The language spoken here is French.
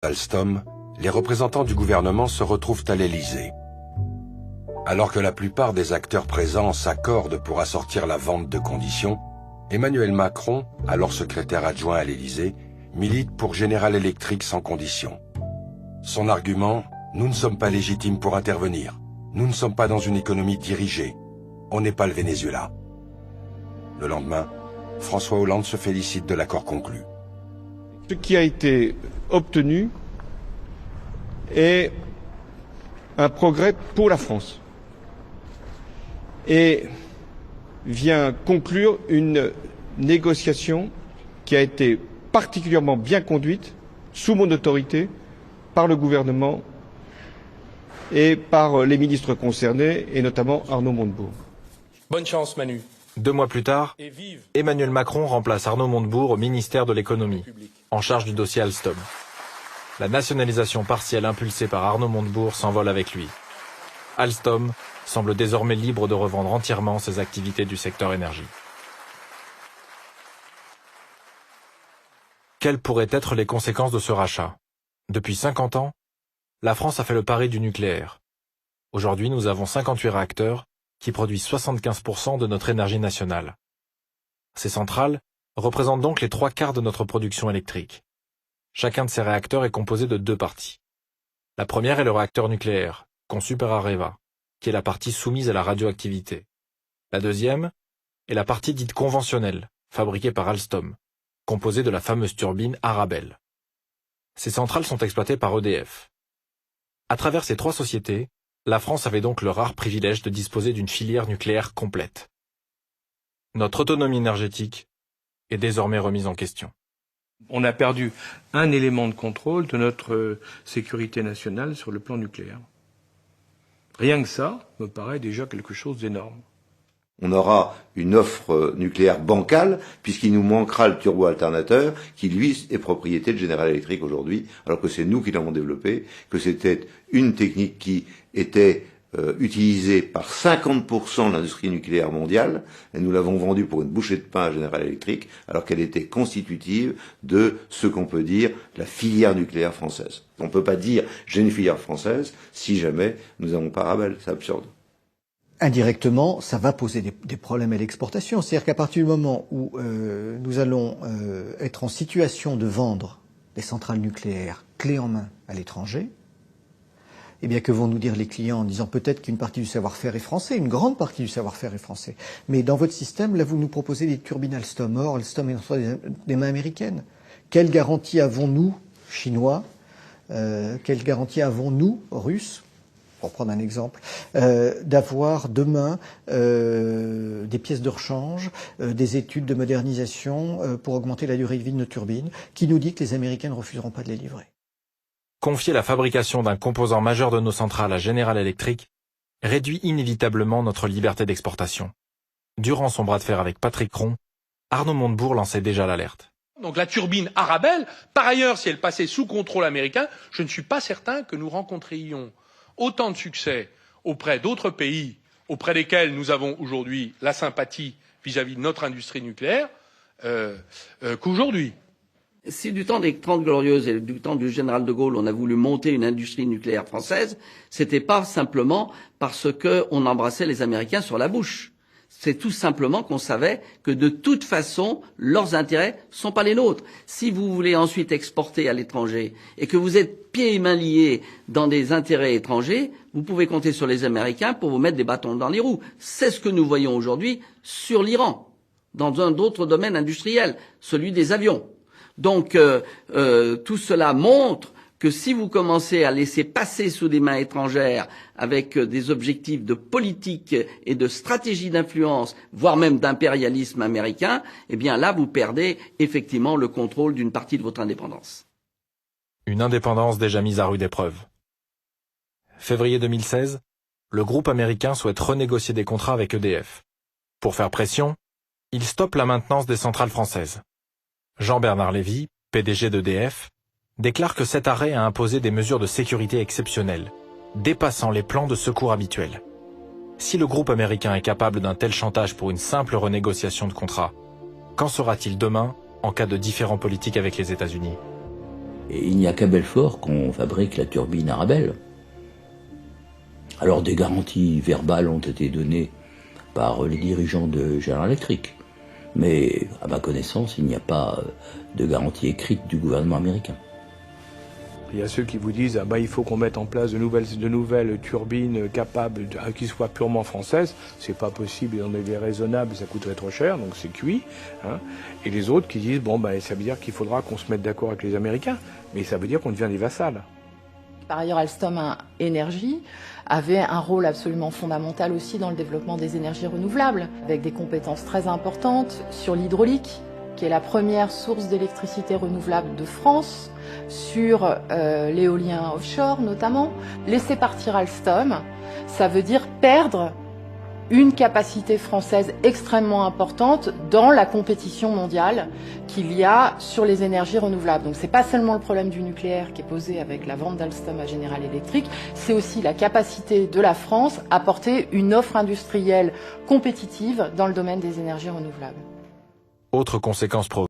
Alstom, les représentants du gouvernement se retrouvent à l'Élysée. Alors que la plupart des acteurs présents s'accordent pour assortir la vente de conditions, Emmanuel Macron, alors secrétaire adjoint à l'Élysée, milite pour General Electric sans condition. Son argument, nous ne sommes pas légitimes pour intervenir. Nous ne sommes pas dans une économie dirigée. On n'est pas le Venezuela. Le lendemain, François Hollande se félicite de l'accord conclu. Ce qui a été obtenu est un progrès pour la France et vient conclure une négociation qui a été particulièrement bien conduite, sous mon autorité, par le gouvernement et par les ministres concernés, et notamment Arnaud Montebourg. Bonne chance, Manu. 2 mois plus tard, Emmanuel Macron remplace Arnaud Montebourg au ministère de l'économie, en charge du dossier Alstom. La nationalisation partielle impulsée par Arnaud Montebourg s'envole avec lui. Alstom semble désormais libre de revendre entièrement ses activités du secteur énergie. Quelles pourraient être les conséquences de ce rachat? Depuis 50 ans, la France a fait le pari du nucléaire. Aujourd'hui, nous avons 58 réacteurs qui produisent 75% de notre énergie nationale. Ces centrales représentent donc les 3/4 de notre production électrique. Chacun de ces réacteurs est composé de 2 parties. La première est le réacteur nucléaire, conçu par Areva, qui est la partie soumise à la radioactivité. La deuxième est la partie dite conventionnelle, fabriquée par Alstom, composée de la fameuse turbine Arabelle. Ces centrales sont exploitées par EDF. À travers ces 3 sociétés, la France avait donc le rare privilège de disposer d'une filière nucléaire complète. Notre autonomie énergétique est désormais remise en question. On a perdu un élément de contrôle de notre sécurité nationale sur le plan nucléaire. Rien que ça me paraît déjà quelque chose d'énorme. On aura une offre nucléaire bancale, puisqu'il nous manquera le turbo-alternateur, qui lui est propriété de General Electric aujourd'hui, alors que c'est nous qui l'avons développé, que c'était une technique qui était utilisée par 50% de l'industrie nucléaire mondiale, et nous l'avons vendue pour une bouchée de pain à General Electric, alors qu'elle était constitutive de ce qu'on peut dire la filière nucléaire française. On ne peut pas dire j'ai une filière française si jamais nous n'avons pas Arabelle, c'est absurde. Indirectement, ça va poser des problèmes à l'exportation. C'est-à-dire qu'à partir du moment où nous allons être en situation de vendre des centrales nucléaires clés en main à l'étranger, eh bien que vont nous dire les clients en disant peut-être qu'une partie du savoir-faire est français, une grande partie du savoir-faire est français. Mais dans votre système, là, vous nous proposez des turbines Alstom. Or, Alstom est entre des mains américaines. Quelle garantie avons-nous, Chinois, quelle garantie avons-nous, Russes, pour prendre un exemple, d'avoir demain des pièces de rechange, des études de modernisation pour augmenter la durée de vie de nos turbines, qui nous dit que les Américains ne refuseront pas de les livrer. Confier la fabrication d'un composant majeur de nos centrales à General Electric réduit inévitablement notre liberté d'exportation. Durant son bras de fer avec Patrick Cron, Arnaud Montebourg lançait déjà l'alerte. Donc la turbine Arabelle, par ailleurs, si elle passait sous contrôle américain, je ne suis pas certain que nous rencontrions autant de succès auprès d'autres pays auprès desquels nous avons aujourd'hui la sympathie vis-à-vis de notre industrie nucléaire qu'aujourd'hui. Si du temps des 30 Glorieuses et du temps du général de Gaulle, on a voulu monter une industrie nucléaire française, c'était pas simplement parce qu'on embrassait les Américains sur la bouche. C'est tout simplement qu'on savait que de toute façon, leurs intérêts sont pas les nôtres. Si vous voulez ensuite exporter à l'étranger et que vous êtes pieds et mains liés dans des intérêts étrangers, vous pouvez compter sur les Américains pour vous mettre des bâtons dans les roues. C'est ce que nous voyons aujourd'hui sur l'Iran, dans un autre domaine industriel, celui des avions. Donc tout cela montre que si vous commencez à laisser passer sous des mains étrangères avec des objectifs de politique et de stratégie d'influence, voire même d'impérialisme américain, eh bien là vous perdez effectivement le contrôle d'une partie de votre indépendance. Une indépendance déjà mise à rude épreuve. Février 2016, le groupe américain souhaite renégocier des contrats avec EDF. Pour faire pression, il stoppe la maintenance des centrales françaises. Jean-Bernard Lévy, PDG d'EDF, déclare que cet arrêt a imposé des mesures de sécurité exceptionnelles, dépassant les plans de secours habituels. Si le groupe américain est capable d'un tel chantage pour une simple renégociation de contrat, qu'en sera-t-il demain en cas de différend politique avec les États-Unis ? Et il n'y a qu'à Belfort qu'on fabrique la turbine Arabelle. Alors des garanties verbales ont été données par les dirigeants de General Electric. Mais à ma connaissance, il n'y a pas de garantie écrite du gouvernement américain. Il y a ceux qui vous disent il faut qu'on mette en place de nouvelles turbines capables, qui soient purement françaises. C'est pas possible, on est raisonnable, ça coûterait trop cher, donc c'est cuit. Hein. Et les autres qui disent ça veut dire qu'il faudra qu'on se mette d'accord avec les Américains, mais ça veut dire qu'on devient des vassals. Par ailleurs, Alstom Énergie avait un rôle absolument fondamental aussi dans le développement des énergies renouvelables, avec des compétences très importantes sur l'hydraulique, qui est la première source d'électricité renouvelable de France, sur l'éolien offshore notamment. Laisser partir Alstom, ça veut dire perdre une capacité française extrêmement importante dans la compétition mondiale qu'il y a sur les énergies renouvelables. Donc c'est pas seulement le problème du nucléaire qui est posé avec la vente d'Alstom à General Electric, c'est aussi la capacité de la France à porter une offre industrielle compétitive dans le domaine des énergies renouvelables. Autre conséquence